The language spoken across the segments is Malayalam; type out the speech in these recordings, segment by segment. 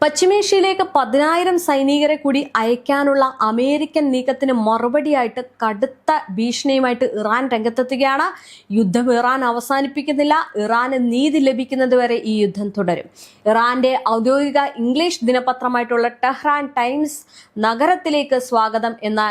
പശ്ചിമേഷ്യയിലേക്ക് 10,000 സൈനികരെ കൂടി അയക്കാനുള്ള അമേരിക്കൻ നീക്കത്തിന് മറുപടിയായിട്ട് കടുത്ത ഭീഷണിയുമായിട്ട് ഇറാൻ രംഗത്തെത്തുകയാണ്. യുദ്ധം ഇറാൻ അവസാനിപ്പിക്കുന്നില്ല. ഇറാന് നീതി ലഭിക്കുന്നതുവരെ ഈ യുദ്ധം തുടരും. ഇറാന്റെ ഔദ്യോഗിക ഇംഗ്ലീഷ് ദിനപത്രമായിട്ടുള്ള ടെഹ്റാൻ ടൈംസ് നഗരത്തിലേക്ക് സ്വാഗതം എന്ന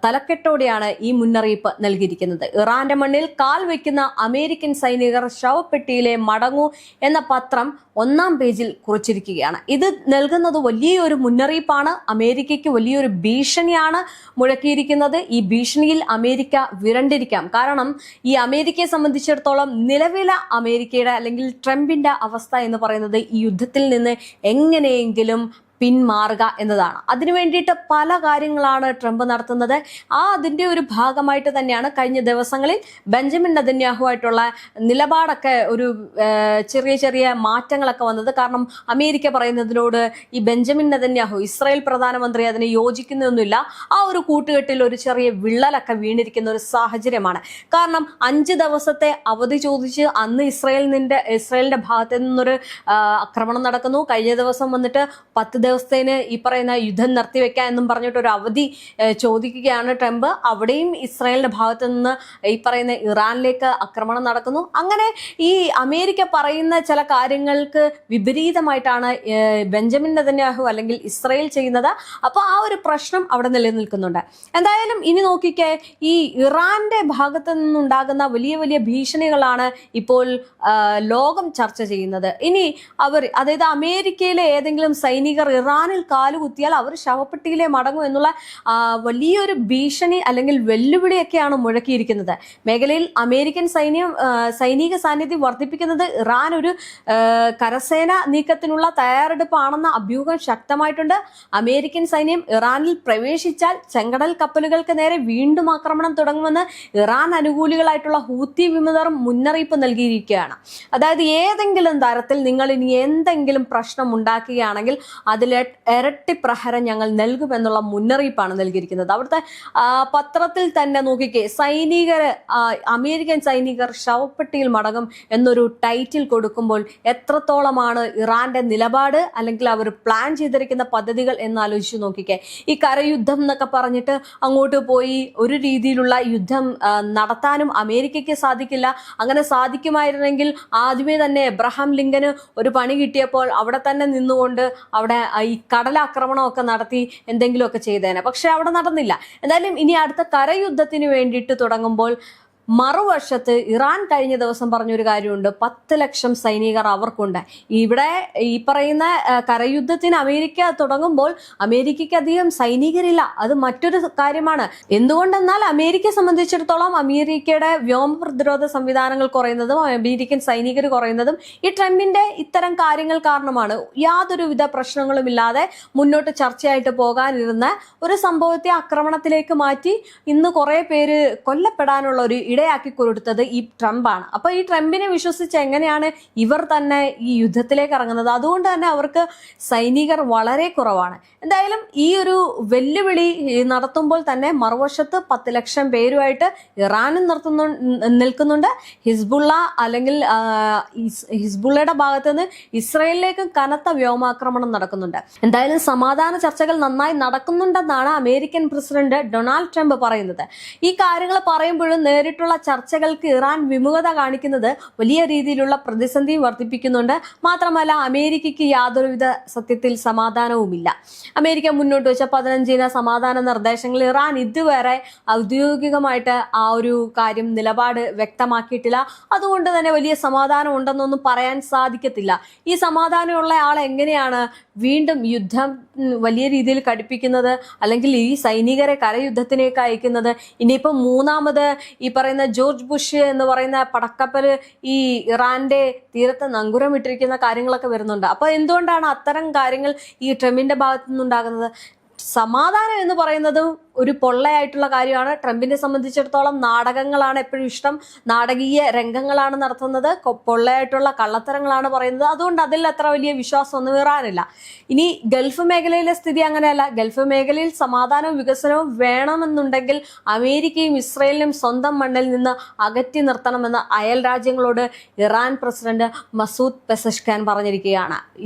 തലക്കെട്ടോടെയാണ് ഈ മുന്നറിയിപ്പ് നൽകിയിരിക്കുന്നത്. ഇറാന്റെ മണ്ണിൽ കാൽ വയ്ക്കുന്ന അമേരിക്കൻ സൈനികർ ശവപ്പെട്ടിയിലെ മടങ്ങൂ എന്ന പത്രം 1-ാം പേജിൽ കുറിച്ചിരിക്കുകയാണ്. ഇത് നൽകുന്നത് വലിയൊരു മുന്നറിയിപ്പാണ്. അമേരിക്കയ്ക്ക് വലിയൊരു ഭീഷണിയാണ് മുഴക്കിയിരിക്കുന്നത്. ഈ ഭീഷണിയിൽ അമേരിക്ക വിരണ്ടിരിക്കാം. കാരണം ഈ അമേരിക്കയെ സംബന്ധിച്ചിടത്തോളം നിലവിലെ അമേരിക്കയുടെ അല്ലെങ്കിൽ ട്രംപിന്റെ അവസ്ഥ എന്ന് പറയുന്നത് ഈ യുദ്ധത്തിൽ നിന്ന് എങ്ങനെയെങ്കിലും പിന്മാറുക എന്നതാണ്. അതിനു വേണ്ടിയിട്ട് പല കാര്യങ്ങളാണ് ട്രംപ് നടത്തുന്നത്. അതിൻ്റെ ഒരു ഭാഗമായിട്ട് തന്നെയാണ് കഴിഞ്ഞ ദിവസങ്ങളിൽ ബെഞ്ചമിൻ നെതന്യാഹു ആയിട്ടുള്ള നിലപാടൊക്കെ ഒരു ചെറിയ മാറ്റങ്ങളൊക്കെ വന്നത്. കാരണം അമേരിക്ക പറയുന്നതിനോട് ഈ ബെഞ്ചമിൻ നെതന്യാഹു ഇസ്രായേൽ പ്രധാനമന്ത്രി അതിനെ യോജിക്കുന്നൊന്നുമില്ല. ആ ഒരു കൂട്ടുകെട്ടിൽ ഒരു ചെറിയ വിള്ളലൊക്കെ വീണിരിക്കുന്ന ഒരു സാഹചര്യമാണ്. കാരണം 5 ദിവസത്തെ അവധി ചോദിച്ച് അന്ന് ഇസ്രായേലിന്റെ ഭാഗത്ത് നിന്നൊരു ആക്രമണം നടക്കുന്നു. കഴിഞ്ഞ ദിവസം വന്നിട്ട് 10 ദിവസത്തേന് ഈ പറയുന്ന യുദ്ധം നിർത്തിവെക്കാം എന്നും പറഞ്ഞിട്ട് ഒരു അവധി ചോദിക്കുകയാണ് ട്രംപ്. അവിടെയും ഇസ്രായേലിന്റെ ഭാഗത്തു നിന്ന് ഈ പറയുന്ന ഇറാനിലേക്ക് ആക്രമണം നടക്കുന്നു. അങ്ങനെ ഈ അമേരിക്ക പറയുന്ന ചില കാര്യങ്ങൾക്ക് വിപരീതമായിട്ടാണ് ബെഞ്ചമിൻ നെതന്യാഹു അല്ലെങ്കിൽ ഇസ്രായേൽ ചെയ്യുന്നത്. അപ്പോൾ ആ ഒരു പ്രശ്നം അവിടെ നിലനിൽക്കുന്നുണ്ട്. എന്തായാലും ഇനി നോക്കിക്കേ, ഈ ഇറാന്റെ ഭാഗത്തു നിന്നുണ്ടാകുന്ന വലിയ ഭീഷണികളാണ് ഇപ്പോൾ ലോകം ചർച്ച ചെയ്യുന്നത്. ഇനി അതായത് അമേരിക്കയിലെ ഏതെങ്കിലും സൈനികർ ഇറാനിൽ കാലുകുത്തിയാൽ അവർ ശവപ്പെട്ടിയിലെ മടങ്ങും എന്നുള്ള വലിയൊരു ഭീഷണി അല്ലെങ്കിൽ വെല്ലുവിളിയൊക്കെയാണ് മുഴക്കിയിരിക്കുന്നത്. മേഖലയിൽ അമേരിക്കൻ സൈനിക സാന്നിധ്യം വർദ്ധിപ്പിക്കുന്നത് ഇറാൻ ഒരു കരസേന നീക്കത്തിനുള്ള തയ്യാറെടുപ്പാണെന്ന അഭ്യൂഹം ശക്തമായിട്ടുണ്ട്. അമേരിക്കൻ സൈന്യം ഇറാനിൽ പ്രവേശിച്ചാൽ ചെങ്കടൽ കപ്പലുകൾക്ക് നേരെ വീണ്ടും ആക്രമണം തുടങ്ങുമെന്ന് ഇറാൻ അനുകൂലികളായിട്ടുള്ള ഹൂത്തി വിമതർ മുന്നറിയിപ്പ് നൽകിയിരിക്കുകയാണ്. അതായത് ഏതെങ്കിലും തരത്തിൽ നിങ്ങൾ ഇനി എന്തെങ്കിലും പ്രശ്നം ഉണ്ടാക്കുകയാണെങ്കിൽ അതിൽ ഇരട്ടി പ്രഹരം ഞങ്ങൾ നൽകുമെന്നുള്ള മുന്നറിയിപ്പാണ് നൽകിയിരിക്കുന്നത്. അവിടുത്തെ പത്രത്തിൽ തന്നെ നോക്കിക്കേ, അമേരിക്കൻ സൈനികർ ശവപ്പെട്ടിയിൽ മടങ്ങും എന്നൊരു ടൈറ്റിൽ കൊടുക്കുമ്പോൾ എത്രത്തോളമാണ് ഇറാന്റെ നിലപാട് അല്ലെങ്കിൽ അവർ പ്ലാൻ ചെയ്തിരിക്കുന്ന പദ്ധതികൾ എന്നാലോചിച്ച് നോക്കിക്കേ. ഈ കരയുദ്ധം എന്നൊക്കെ പറഞ്ഞിട്ട് അങ്ങോട്ട് പോയി ഒരു രീതിയിലുള്ള യുദ്ധം നടത്താനും അമേരിക്കയ്ക്ക് സാധിക്കില്ല. അങ്ങനെ സാധിക്കുമായിരുന്നെങ്കിൽ ആദ്യമേ തന്നെ എബ്രഹാം ലിങ്കന് ഒരു പണി കിട്ടിയപ്പോൾ അവിടെ തന്നെ നിന്നുകൊണ്ട് അവിടെ ഈ കടലാക്രമണമൊക്കെ നടത്തി എന്തെങ്കിലുമൊക്കെ ചെയ്തേനെ. പക്ഷെ അവിടെ നടന്നില്ല. എന്തായാലും ഇനി അടുത്ത കരയുദ്ധത്തിന് വേണ്ടിയിട്ട് തുടങ്ങുമ്പോൾ മറുവശത്ത് ഇറാൻ കഴിഞ്ഞ ദിവസം പറഞ്ഞൊരു കാര്യമുണ്ട്, 10 ലക്ഷം സൈനികർ അവർക്കുണ്ട്. ഇവിടെ ഈ പറയുന്ന കരയുദ്ധത്തിന് അമേരിക്ക തുടങ്ങുമ്പോൾ അമേരിക്കയ്ക്ക് അധികം സൈനികരില്ല. അത് മറ്റൊരു കാര്യമാണ്. എന്തുകൊണ്ടെന്നാൽ അമേരിക്കയെ സംബന്ധിച്ചിടത്തോളം അമേരിക്കയുടെ വ്യോമ പ്രതിരോധ സംവിധാനങ്ങൾ കുറയുന്നതും അമേരിക്കൻ സൈനികർ കുറയുന്നതും ഈ ട്രംപിന്റെ ഇത്തരം കാര്യങ്ങൾ കാരണമാണ്. യാതൊരുവിധ പ്രശ്നങ്ങളുമില്ലാതെ മുന്നോട്ട് ചർച്ചയായിട്ട് പോകാനിരുന്ന ഒരു സംഭവത്തെ ആക്രമണത്തിലേക്ക് മാറ്റി ഇന്ന് കുറെ പേര് കൊല്ലപ്പെടാനുള്ള ഒരു ഇടയാക്കി കൊടുത്തത് ഈ ട്രംപാണ്. അപ്പൊ ഈ ട്രംപിനെ വിശ്വസിച്ച് എങ്ങനെയാണ് ഇവർ തന്നെ ഈ യുദ്ധത്തിലേക്ക് ഇറങ്ങുന്നത്? അതുകൊണ്ട് തന്നെ അവർക്ക് സൈനികർ വളരെ കുറവാണ്. എന്തായാലും ഈ ഒരു വെല്ലുവിളി നടത്തുമ്പോൾ തന്നെ മറുവശത്ത് 10 ലക്ഷം പേരുമായിട്ട് ഇറാനും നിൽക്കുന്നുണ്ട്. ഹിസ്ബുള്ള അല്ലെങ്കിൽ ഹിസ്ബുള്ളയുടെ ഭാഗത്ത് നിന്ന് ഇസ്രായേലിലേക്കും കനത്ത വ്യോമാക്രമണം നടക്കുന്നുണ്ട്. എന്തായാലും സമാധാന ചർച്ചകൾ നന്നായി നടക്കുന്നുണ്ടെന്നാണ് അമേരിക്കൻ പ്രസിഡന്റ് ഡൊണാൾഡ് ട്രംപ് പറയുന്നത്. ഈ കാര്യങ്ങൾ പറയുമ്പോഴും നേരിട്ടുള്ള ചർച്ചകൾക്ക് ഇറാൻ വിമുഖത കാണിക്കുന്നത് വലിയ രീതിയിലുള്ള പ്രതിസന്ധി വർദ്ധിപ്പിക്കുന്നുണ്ട്. മാത്രമല്ല അമേരിക്കയ്ക്ക് യാതൊരുവിധ സത്യത്തിൽ സമാധാനവുമില്ല. അമേരിക്ക മുന്നോട്ട് വെച്ച 15 സമാധാന നിർദ്ദേശങ്ങൾ ഇറാൻ ഇതുവരെ ഔദ്യോഗികമായിട്ട് ആ ഒരു കാര്യം നിലപാട് വ്യക്തമാക്കിയിട്ടില്ല. അതുകൊണ്ട് തന്നെ വലിയ സമാധാനം ഉണ്ടെന്നൊന്നും പറയാൻ സാധിക്കത്തില്ല. ഈ സമാധാനമുള്ള ആൾ എങ്ങനെയാണ് വീണ്ടും യുദ്ധം വലിയ രീതിയിൽ കടുപ്പിക്കുന്നത് അല്ലെങ്കിൽ ഈ സൈനികരെ കരയുദ്ധത്തിലേക്ക് അയക്കുന്നത്? ഇനിയിപ്പോൾ മൂന്നാമത് ഈ പറയുന്ന ജോർജ് ബുഷ് എന്ന് പറയുന്ന പടക്കപ്പല് ഈ ഇറാന്റെ തീരത്ത് നങ്കുരമിട്ടിരിക്കുന്ന കാര്യങ്ങളൊക്കെ വരുന്നുണ്ട്. അപ്പൊ എന്തുകൊണ്ടാണ് അത്തരം കാര്യങ്ങൾ ഈ ട്രംപിന്റെ ഭാഗത്തു നിന്നുണ്ടാകുന്നത്? സമാധാനം എന്ന് പറയുന്നത് ഒരു പൊള്ളയായിട്ടുള്ള കാര്യമാണ്. ട്രംപിനെ സംബന്ധിച്ചിടത്തോളം നാടകങ്ങളാണ് എപ്പോഴും ഇഷ്ടം, നാടകീയ രംഗങ്ങളാണ് നടത്തുന്നത്, പൊള്ളയായിട്ടുള്ള കള്ളത്തരങ്ങളാണ് പറയുന്നത്. അതുകൊണ്ട് അതിൽ അത്ര വലിയ വിശ്വാസമൊന്നും ഇറാനില്ല. ഇനി ഗൾഫ് മേഖലയിലെ സ്ഥിതി അങ്ങനെയല്ല. ഗൾഫ് മേഖലയിൽ സമാധാനവും വികസനവും വേണമെന്നുണ്ടെങ്കിൽ അമേരിക്കയും ഇസ്രയേലിനും സ്വന്തം മണ്ണിൽ നിന്ന് അകറ്റി നിർത്തണമെന്ന് അയൽ രാജ്യങ്ങളോട് ഇറാൻ പ്രസിഡന്റ് മസൂദ് പെസഷ്കാൻ പറഞ്ഞിരിക്കുകയാണ്.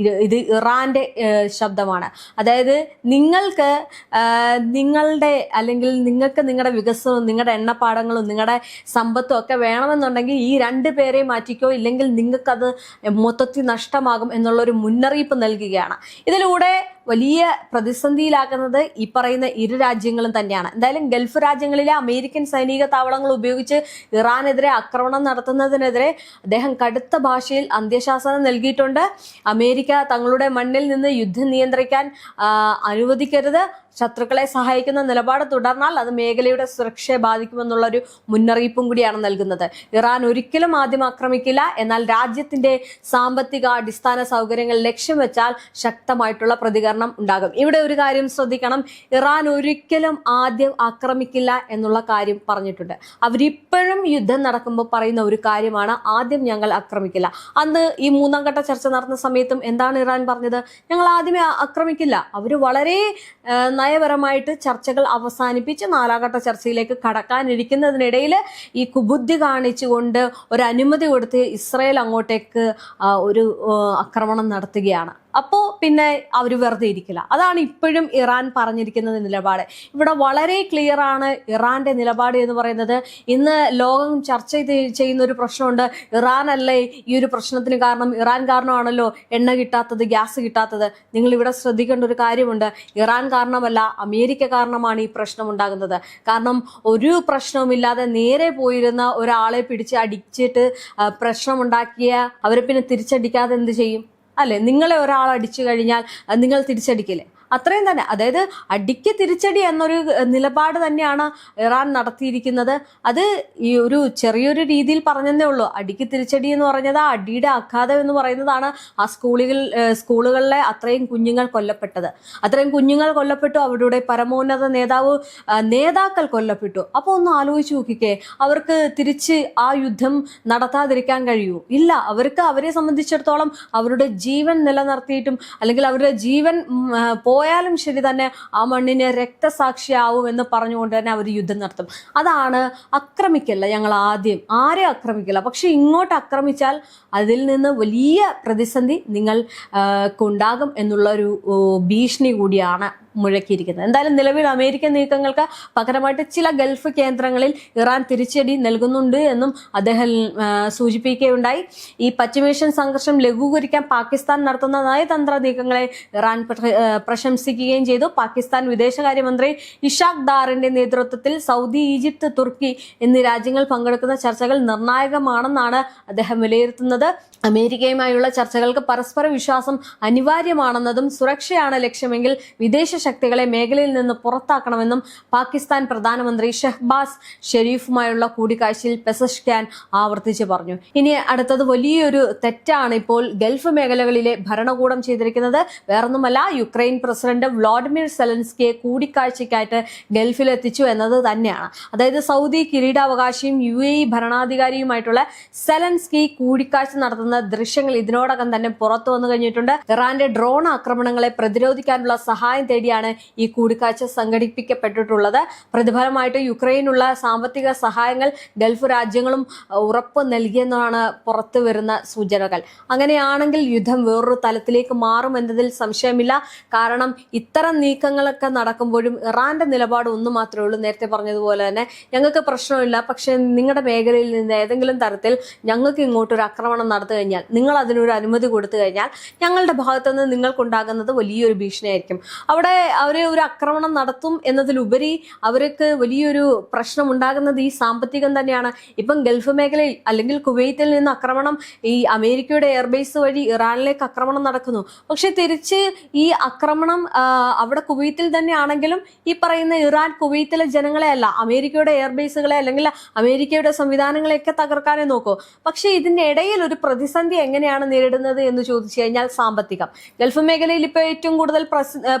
ഇത് ഇറാന്റെ ശബ്ദമാണ്. അതായത് നിങ്ങൾക്ക് നിങ്ങളുടെ വികസനവും നിങ്ങളുടെ എണ്ണപ്പാടങ്ങളും നിങ്ങളുടെ സമ്പത്തും ഒക്കെ വേണമെന്നുണ്ടെങ്കിൽ ഈ രണ്ടു പേരെ മാറ്റിക്കോ, ഇല്ലെങ്കിൽ നിങ്ങൾക്കത് മൊത്തത്തിൽ നഷ്ടമാകും എന്നുള്ളൊരു മുന്നറിയിപ്പ് നൽകുകയാണ്. ഇതിലൂടെ വലിയ പ്രതിസന്ധിയിലാക്കുന്നത് ഈ പറയുന്ന ഇരു രാജ്യങ്ങളും തന്നെയാണ്. എന്തായാലും ഗൾഫ് രാജ്യങ്ങളിലെ അമേരിക്കൻ സൈനിക താവളങ്ങൾ ഉപയോഗിച്ച് ഇറാനെതിരെ ആക്രമണം നടത്തുന്നതിനെതിരെ അദ്ദേഹം കടുത്ത ഭാഷയിൽ അന്ത്യശാസനം നൽകിയിട്ടുണ്ട്. അമേരിക്ക തങ്ങളുടെ മണ്ണിൽ നിന്ന് യുദ്ധം നിയന്ത്രിക്കാൻ അനുവദിക്കരുത്, ശത്രുക്കളെ സഹായിക്കുന്ന നിലപാട് തുടർന്നാൽ അത് മേഖലയുടെ സുരക്ഷയെ ബാധിക്കുമെന്നുള്ളൊരു മുന്നറിയിപ്പും കൂടിയാണ് നൽകുന്നത്. ഇറാൻ ഒരിക്കലും ആദ്യം ആക്രമിക്കില്ല, എന്നാൽ രാജ്യത്തിന്റെ സാമ്പത്തിക അടിസ്ഥാന സൗകര്യങ്ങൾ ലക്ഷ്യം വെച്ചാൽ ശക്തമായിട്ടുള്ള പ്രതികരണം ഉണ്ടാകും. ഇവിടെ ഒരു കാര്യം ശ്രദ്ധിക്കണം, ഇറാൻ ഒരിക്കലും ആദ്യം ആക്രമിക്കില്ല എന്നുള്ള കാര്യം പറഞ്ഞിട്ടുണ്ട്. അവരിപ്പോഴും യുദ്ധം നടക്കുമ്പോൾ പറയുന്ന ഒരു കാര്യമാണ്, ആദ്യം ഞങ്ങൾ ആക്രമിക്കില്ല. അന്ന് ഈ മൂന്നാം ഘട്ട ചർച്ച നടന്ന സമയത്തും എന്താണ് ഇറാൻ പറഞ്ഞത്? ഞങ്ങൾ ആദ്യമേ ആക്രമിക്കില്ല. അവർ വളരെ നയപരമായിട്ട് ചർച്ചകൾ അവസാനിപ്പിച്ച് നാലാം ഘട്ട ചർച്ചയിലേക്ക് കടക്കാനിരിക്കുന്നതിനിടയിൽ ഈ കുബുദ്ധി കാണിച്ചുകൊണ്ട് ഒരു അനുമതി കൊടുത്ത് ഇസ്രയേൽ അങ്ങോട്ടേക്ക് ഒരു ആക്രമണം നടത്തുകയാണ്. അപ്പോൾ പിന്നെ അവർ വെറുതെ ഇരിക്കില്ല. അതാണ് ഇപ്പോഴും ഇറാൻ പറഞ്ഞിരിക്കുന്ന നിലപാട്. ഇവിടെ വളരെ ക്ലിയർ ആണ് ഇറാന്റെ നിലപാട് എന്ന് പറയുന്നത്. ഇന്ന് ലോകം ചർച്ച ചെയ്യുന്ന ഒരു പ്രശ്നമുണ്ട്, ഇറാൻ അല്ലേ ഈ ഒരു പ്രശ്നത്തിന് കാരണം, ഇറാൻ കാരണമാണല്ലോ എണ്ണ കിട്ടാത്തത്, ഗ്യാസ് കിട്ടാത്തത്. നിങ്ങൾ ഇവിടെ ശ്രദ്ധിക്കേണ്ട ഒരു കാര്യമുണ്ട്, ഇറാൻ കാരണമല്ല, അമേരിക്ക കാരണമാണ് ഈ പ്രശ്നം ഉണ്ടാകുന്നത്. കാരണം ഒരു പ്രശ്നവുമില്ലാതെ നേരെ പോയിരുന്ന ഒരാളെ പിടിച്ച് അടിച്ചിട്ട് പ്രശ്നമുണ്ടാക്കിയ അവരെ പിന്നെ തിരിച്ചടിക്കാതെ എന്ത് ചെയ്യും? അല്ലെ, നിങ്ങളെ ഒരാൾ അടിച്ചു കഴിഞ്ഞാൽ നിങ്ങൾ തിരിച്ചടിക്കില്ലേ? അത്രയും തന്നെ. അതായത് അടിക്ക് തിരിച്ചടി എന്നൊരു നിലപാട് തന്നെയാണ് ഇറാൻ നടത്തിയിരിക്കുന്നത്. അത് ഈ ഒരു ചെറിയൊരു രീതിയിൽ പറഞ്ഞതേ ഉള്ളൂ. അടിക്ക് തിരിച്ചടി എന്ന് പറഞ്ഞത് ആ അടിയുടെ ആഘാതം എന്ന് പറയുന്നതാണ് ആ സ്കൂളുകളിലെ അത്രയും കുഞ്ഞുങ്ങൾ കൊല്ലപ്പെട്ടത്. അത്രയും കുഞ്ഞുങ്ങൾ കൊല്ലപ്പെട്ടു, അവരുടെ പരമോന്നത നേതാക്കൾ കൊല്ലപ്പെട്ടു. അപ്പോൾ ഒന്ന് ആലോചിച്ച് നോക്കിക്കേ, അവർക്ക് തിരിച്ച് ആ യുദ്ധം നടത്താതിരിക്കാൻ കഴിയൂ? ഇല്ല. അവരെ സംബന്ധിച്ചിടത്തോളം അവരുടെ ജീവൻ നിലനിർത്തിയിട്ടും അല്ലെങ്കിൽ അവരുടെ ജീവൻ പോയാലും ശരി തന്നെ ആ മണ്ണിന് രക്തസാക്ഷിയാവും എന്ന് പറഞ്ഞുകൊണ്ട് തന്നെ അവർ യുദ്ധം നടത്തും. അതാണ് ആക്രമിക്കല്ല, ഞങ്ങൾ ആദ്യം ആരെ ആക്രമിക്കില്ല, പക്ഷെ ഇങ്ങോട്ട് ആക്രമിച്ചാൽ അതിൽ നിന്ന് വലിയ പ്രതിസന്ധി നിങ്ങൾക്കുണ്ടാകും എന്നുള്ളൊരു ഭീഷണി കൂടിയാണ് മുഴക്കിയിരിക്കുന്നത്. എന്തായാലും നിലവിൽ അമേരിക്കൻ നീക്കങ്ങൾക്ക് പകരമായിട്ട് ചില ഗൾഫ് കേന്ദ്രങ്ങളിൽ ഇറാൻ തിരിച്ചടി നൽകുന്നുണ്ട് എന്നും അദ്ദേഹം സൂചിപ്പിക്കുകയുണ്ടായി. ഈ പശ്ചിമേഷ്യൻ സംഘർഷം ലഘൂകരിക്കാൻ പാകിസ്ഥാൻ നടത്തുന്ന നയതന്ത്ര നീക്കങ്ങളെ ഇറാൻ പ്രശംസിക്കുകയും ചെയ്തു. പാകിസ്ഥാൻ വിദേശകാര്യമന്ത്രി ഇഷാഖ് ദാറിന്റെ നേതൃത്വത്തിൽ സൗദി, ഈജിപ്ത്, തുർക്കി എന്നീ രാജ്യങ്ങൾ പങ്കെടുക്കുന്ന ചർച്ചകൾ നിർണായകമാണെന്നാണ് അദ്ദേഹം വിലയിരുത്തുന്നത്. അമേരിക്കയുമായുള്ള ചർച്ചകൾക്ക് പരസ്പര വിശ്വാസം അനിവാര്യമാണെന്നതും സുരക്ഷയാണ് ലക്ഷ്യമെങ്കിൽ വിദേശ ശക്തികളെ മേഖലയിൽ നിന്ന് പുറത്താക്കണമെന്നും പാകിസ്ഥാൻ പ്രധാനമന്ത്രി ഷെഹ്ബാസ് ഷെരീഫുമായുള്ള കൂടിക്കാഴ്ചയിൽ പെസഷ്കാൻ ആവർത്തിച്ച് പറഞ്ഞു. ഇനി അടുത്തത് വലിയൊരു തെറ്റാണ് ഇപ്പോൾ ഗൾഫ് മേഖലകളിലെ ഭരണകൂടം ചെയ്തിരിക്കുന്നത്. വേറൊന്നുമല്ല, യുക്രൈൻ പ്രസിഡന്റ് വ്ളാഡിമിർ സെലൻസ്കിയെ കൂടിക്കാഴ്ചയ്ക്കായിട്ട് ഗൾഫിലെത്തിച്ചു എന്നത് തന്നെയാണ്. അതായത് സൗദി കിരീടാവകാശിയും UAE ഭരണാധികാരിയുമായിട്ടുള്ള സെലൻസ്കി കൂടിക്കാഴ്ച നടത്തുന്ന ദൃശ്യങ്ങൾ ഇതിനോടകം തന്നെ പുറത്തു വന്നു കഴിഞ്ഞിട്ടുണ്ട്. ഇറാന്റെ ഡ്രോൺ ആക്രമണങ്ങളെ പ്രതിരോധിക്കാനുള്ള സഹായം തേടിയാണ് ഈ കൂടിക്കാഴ്ച സംഘടിപ്പിക്കപ്പെട്ടിട്ടുള്ളത്. പ്രതിഫലമായിട്ട് യുക്രൈനുള്ള സാമ്പത്തിക സഹായങ്ങൾ ഗൾഫ് രാജ്യങ്ങളും ഉറപ്പ് നൽകിയെന്നാണ് പുറത്തു വരുന്ന സൂചനകൾ. അങ്ങനെയാണെങ്കിൽ യുദ്ധം വേറൊരു തലത്തിലേക്ക് മാറുമെന്നതിൽ സംശയമില്ല. കാരണം ഇത്തരം നീക്കങ്ങളൊക്കെ നടക്കുമ്പോഴും ഇറാന്റെ നിലപാട് ഒന്ന് മാത്രമേ ഉള്ളൂ. നേരത്തെ പറഞ്ഞതുപോലെ തന്നെ ഞങ്ങൾക്ക് പ്രശ്നമില്ല, പക്ഷെ നിങ്ങളുടെ മേഖലയിൽ നിന്ന് ഏതെങ്കിലും തരത്തിൽ ഞങ്ങൾക്ക് ഇങ്ങോട്ടൊരു ആക്രമണം നടത്തി കഴിഞ്ഞാൽ, നിങ്ങൾ അതിനൊരു അനുമതി കൊടുത്തു കഴിഞ്ഞാൽ ഞങ്ങളുടെ ഭാഗത്തുനിന്ന് നിങ്ങൾക്കുണ്ടാകുന്നത് വലിയൊരു ഭീഷണിയായിരിക്കും. അവിടെ അവർ ഒരു ആക്രമണം നടത്തും എന്നതിലുപരി അവർക്ക് വലിയൊരു പ്രശ്നം ഉണ്ടാകുന്നത് ഈ സാമ്പത്തികം തന്നെയാണ്. ഇപ്പം ഗൾഫ് മേഖലയിൽ അല്ലെങ്കിൽ കുവൈത്തിൽ നിന്ന് ആക്രമണം, ഈ അമേരിക്കയുടെ എയർബേസ് വഴി ഇറാനിലേക്ക് ആക്രമണം നടക്കുന്നു. പക്ഷെ തിരിച്ച് ഈ ആക്രമണം അവിടെ കുവൈത്തിൽ തന്നെയാണെങ്കിലും ഈ പറയുന്ന ഇറാൻ കുവൈത്തിലെ ജനങ്ങളെ അല്ല, അമേരിക്കയുടെ എയർബേസുകളെ അല്ലെങ്കിൽ അമേരിക്കയുടെ സംവിധാനങ്ങളെയൊക്കെ തകർക്കാനേ നോക്കൂ. പക്ഷെ ഇതിന്റെ ഇടയിൽ ഒരു പ്രതിസന്ധി എങ്ങനെയാണ് നേരിടുന്നത് എന്ന് ചോദിച്ചു കഴിഞ്ഞാൽ സാമ്പത്തികം. ഗൾഫ് മേഖലയിൽ ഇപ്പോൾ ഏറ്റവും കൂടുതൽ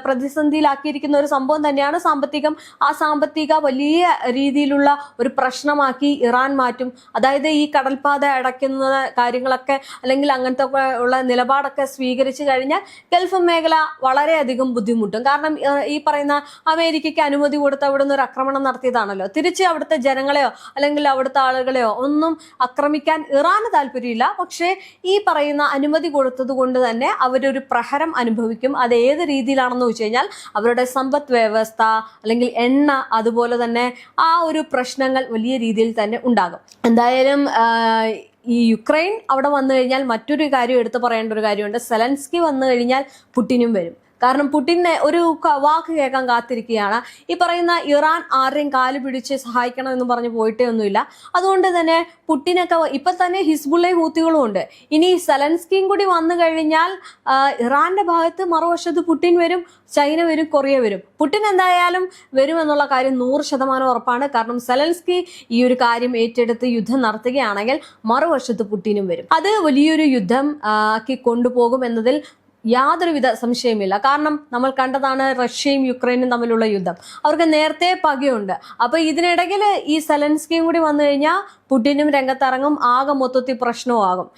പ്രതിസന്ധി പ്രതിസന്ധിയിലാക്കിയിരിക്കുന്ന ഒരു സംഭവം തന്നെയാണ് സാമ്പത്തികം. ആ സാമ്പത്തിക വലിയ രീതിയിലുള്ള ഒരു പ്രശ്നമാക്കി ഇറാൻ മാറ്റും. അതായത് ഈ കടൽപ്പാത അടയ്ക്കുന്ന കാര്യങ്ങളൊക്കെ അല്ലെങ്കിൽ അങ്ങനത്തെ ഉള്ള നിലപാടൊക്കെ സ്വീകരിച്ചു കഴിഞ്ഞാൽ ഗൾഫ് മേഖല വളരെയധികം ബുദ്ധിമുട്ടും. കാരണം ഈ പറയുന്ന അമേരിക്കയ്ക്ക് അനുമതി കൊടുത്ത് അവിടുന്ന് ഒരു ആക്രമണം നടത്തിയതാണല്ലോ. തിരിച്ച് അവിടുത്തെ ജനങ്ങളെയോ അല്ലെങ്കിൽ അവിടുത്തെ ആളുകളെയോ ഒന്നും ആക്രമിക്കാൻ ഇറാന് താല്പര്യമില്ല. പക്ഷേ ഈ പറയുന്ന അനുമതി കൊടുത്തത് കൊണ്ട് തന്നെ അവരൊരു പ്രഹരം അനുഭവിക്കും. അത് ഏത് രീതിയിലാണെന്ന് വെച്ച് കഴിഞ്ഞാൽ അവരുടെ സമ്പദ് വ്യവസ്ഥ അല്ലെങ്കിൽ എണ്ണ, അതുപോലെ തന്നെ ആ ഒരു പ്രശ്നങ്ങൾ വലിയ രീതിയിൽ തന്നെ ഉണ്ടാകും. എന്തായാലും ഈ യുക്രൈൻ അവിടെ വന്നു കഴിഞ്ഞാൽ മറ്റൊരു കാര്യം എടുത്തു പറയേണ്ട ഒരു കാര്യമുണ്ട്. സെലൻസ്കി വന്നു കഴിഞ്ഞാൽ പുടിനും വരും. കാരണം പുടിനെ ഒരു വാക്ക് കേൾക്കാൻ കാത്തിരിക്കുകയാണ്. ഈ പറയുന്ന ഇറാൻ ആരെയും കാല് പിടിച്ച് സഹായിക്കണം എന്ന് പറഞ്ഞ് പോയിട്ടേ ഒന്നുമില്ല. അതുകൊണ്ട് തന്നെ പുടിനൊക്കെ ഇപ്പൊ തന്നെ ഹിസ്ബുള്ളയും ഹൂത്തികളും ഉണ്ട്. ഇനി സെലൻസ്കിയും കൂടി വന്നു കഴിഞ്ഞാൽ ഇറാന്റെ ഭാഗത്ത് മറുവശത്ത് പുടിൻ വരും, ചൈന വരും, കൊറിയ വരും. പുടിൻ എന്തായാലും വരുമെന്നുള്ള കാര്യം 100% ഉറപ്പാണ്. കാരണം സെലൻസ്കി ഈ ഒരു കാര്യം ഏറ്റെടുത്ത് യുദ്ധം നടത്തുകയാണെങ്കിൽ മറുവശത്ത് പുടിനും വരും. അത് വലിയൊരു യുദ്ധം ആക്കി കൊണ്ടുപോകും എന്നതിൽ യാതൊരുവിധ സംശയമില്ല. കാരണം നമ്മൾ കണ്ടതാണ് റഷ്യയും യുക്രൈനും തമ്മിലുള്ള യുദ്ധം. അവർക്ക് നേരത്തെ പകയുണ്ട്. അപ്പൊ ഇതിനിടയിൽ ഈ സെലൻസ്കിയും കൂടി വന്നു കഴിഞ്ഞാൽ പുടിനും രംഗത്തിറങ്ങും. ആകെ മൊത്തത്തിൽ പ്രശ്നവും ആകും.